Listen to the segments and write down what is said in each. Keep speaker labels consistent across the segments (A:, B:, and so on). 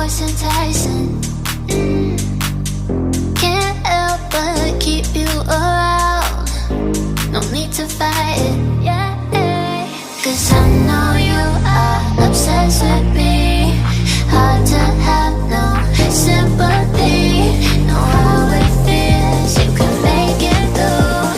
A: voice enticing. Can't help but keep you around. No need to fight it, yeah. Cause I know you are obsessed with me. Hard to have no sympathy. Know how it feels, you can make it through.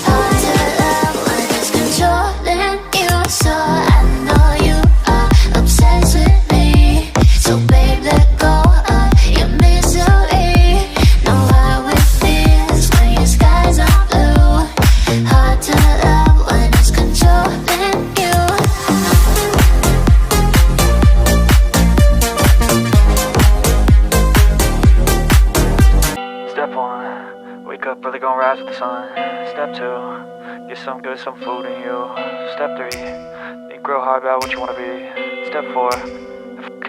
A: Hard to love when it's controlling you. So I know you are obsessed with me. So babe, let go of your misery. Know how it feels when your skies are blue. Hard to love when it's controlling you.
B: Step one, wake up early, gonna rise with the sun. Step two, get some good, some food in you. Step three, think real hard about what you wanna be. Step four,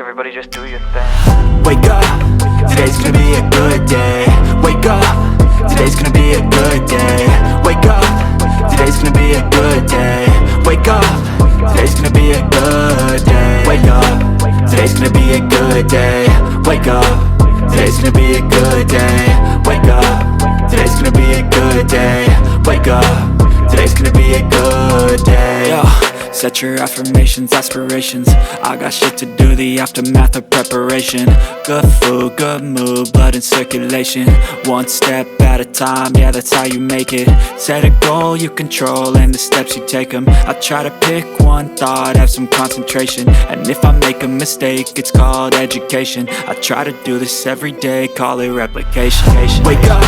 B: everybody just do your thing.
C: Wake up, today's gonna be a good day. Wake up, today's gonna be a good day. Wake up, today's gonna be a good day. Wake up, today's gonna be a good day. Wake up, today's gonna be a good day. Wake up, today's gonna be a good day. Wake up, today's gonna be a good day. Wake up, today's gonna be a good day. Yo, set your affirmations, aspirations. I got shit to do, the aftermath of preparation. Good food, good mood, blood in circulation. One step at a time, yeah, that's how you make it. Set a goal you control and the steps you take them. I try to pick one thought, have some concentration. And if I make a mistake, it's called education. I try to do this every day, call it replication. Wake up,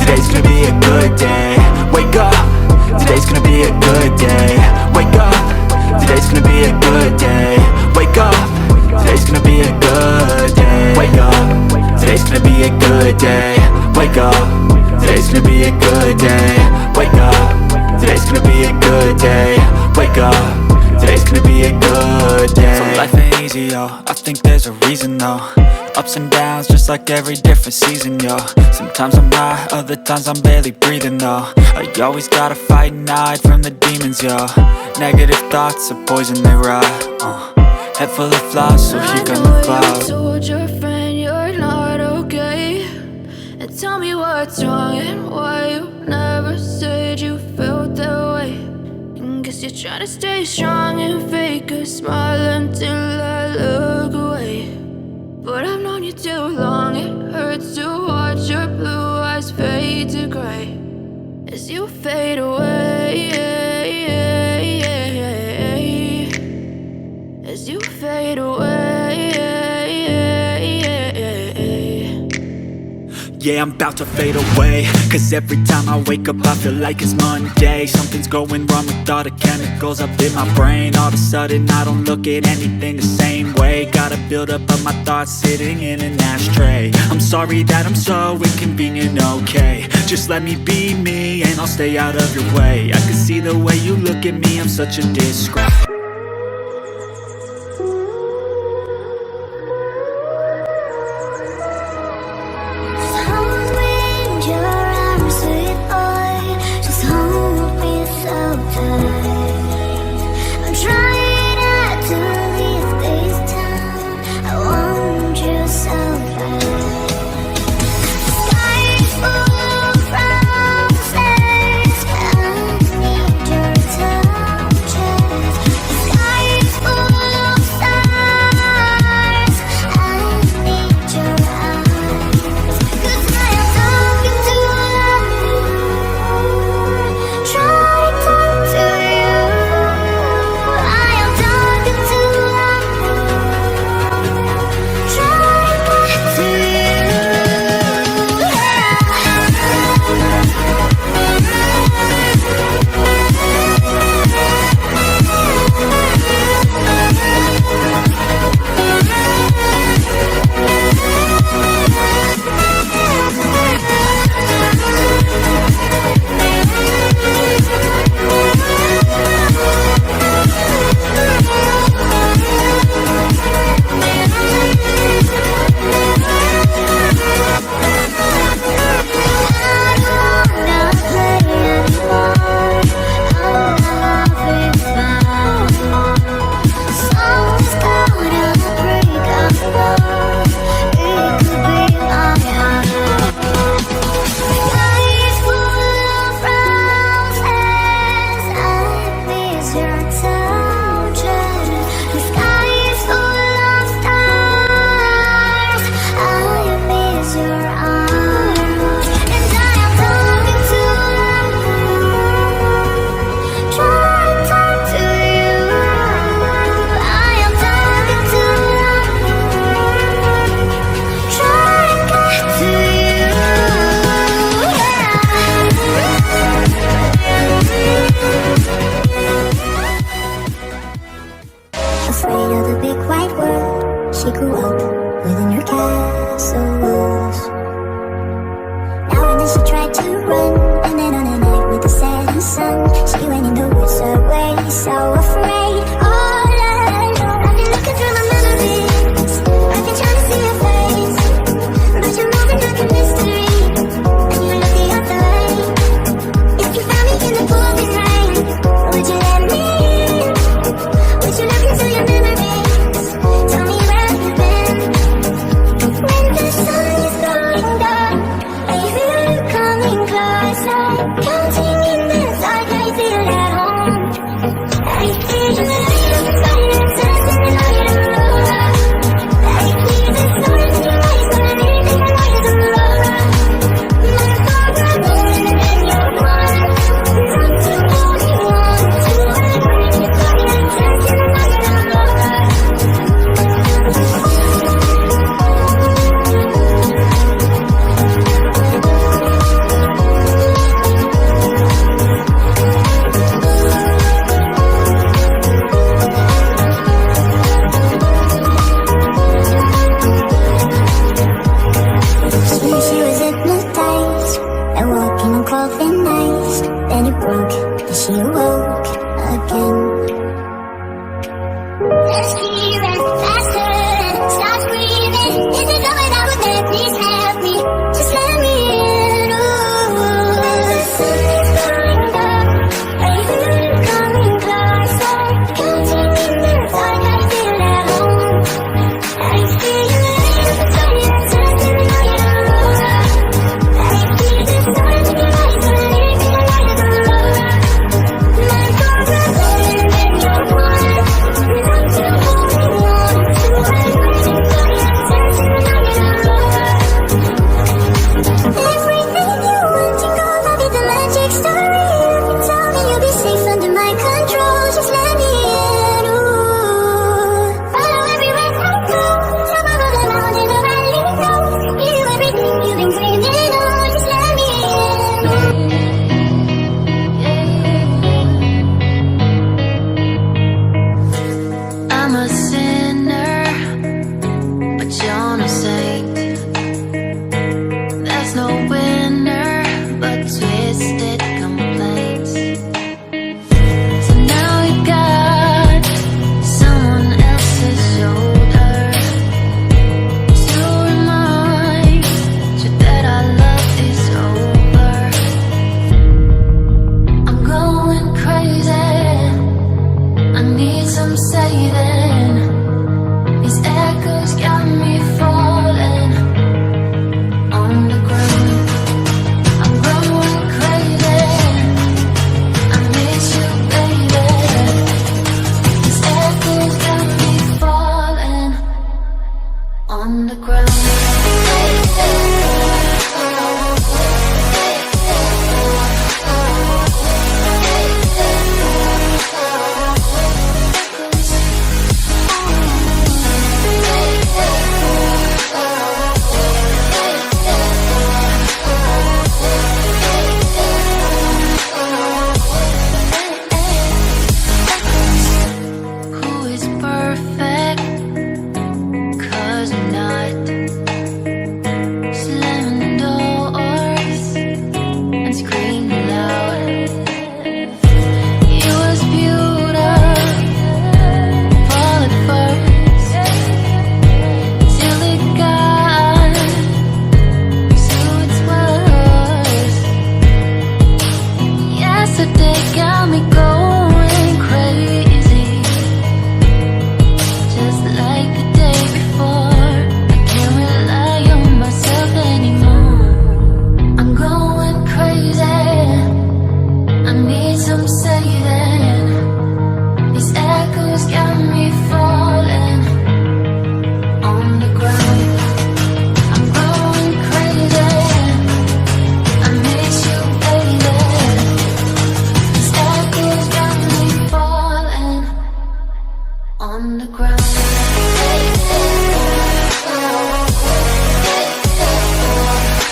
C: today's gonna be a good day. Wake up, today's gonna be a good day. Wake up, today's gonna be a good day. Wake up, today's gonna be a good day. Wake up, today's gonna be a good day. Wake up, today's gonna be a good day. Wake up, today's gonna be a good day. Wake up, today's gonna be a good day. So life ain't easy, yo, I think there's a reason though. Ups and downs, just like every different season, yo. Sometimes I'm high, other times I'm barely breathing, though. I always gotta fight and hide from the demons, yo. Negative thoughts are poison, they rot. Head full of flaws, so here come the clouds.
A: I know you told your friend you're not okay. And tell me what's wrong and why you never said you felt that way. And guess you're trying to stay strong and fake a smile until I look away. But I've known you too long, it hurts to watch your blue eyes fade to gray as you fade away, as you fade away.
C: Yeah, I'm about to fade away. Cause every time I wake up I feel like it's Monday. Something's going wrong with all the chemicals up in my brain. All of a sudden I don't look at anything the same way. Gotta build up of my thoughts sitting in an ashtray. I'm sorry that I'm so inconvenient, okay. Just let me be me and I'll stay out of your way. I can see the way you look at me, I'm such a disgrace.
D: afraid of the big white world. She grew up within her castle walls. Now and then she tried to run, and then on a night with the setting sun, she went in the woods away, so afraid, all alone. I've been looking through my memories, I've been trying to see your face, but you're moving like a mystery, and you're looking at the light. If you found me in the pouring rain, would you let me in? Would you look into your memories? Tell me where you've been. When the sun is going down, I feel you coming closer. Counting in the dark, I feel at home. I feel the light of the fire, dancing the light of Aurora. I feel the stars in your eyes, but I need the light of Aurora. My heart is rolling and then you're gone. Not to hold you on, to hide in the fire, dancing the light of Aurora. She was hypnotized by walking on coffin ice. Then it broke, and she awoke again. Let's keep it faster, start breathing. Is it over now with me? Please help me, just let me in. Ooh, the sun is going down, I feel you coming closer. Counting in the dark, I feel at home. I feel the light of the fire, dancing the light of Aurora. I feel the stars in your eyes, but I need the light of Aurora. My heart is rolling and then you're gone. Not to hold you on, to hide in the fire, dancing the light of Aurora. Everything you want, you know, I'll be the magic story. You tell me you'll be safe under my control. Just let me in, ooh. Follow everywhere I go. Top of the mountain, the valley, no. You do everything you've been dreaming of. Just let me in.
A: I'm a sinner, but you're no saint. There's no winner but twisted complaints. So now you got someone else's shoulder to remind you that our love is over. I'm going crazy, I need some saving.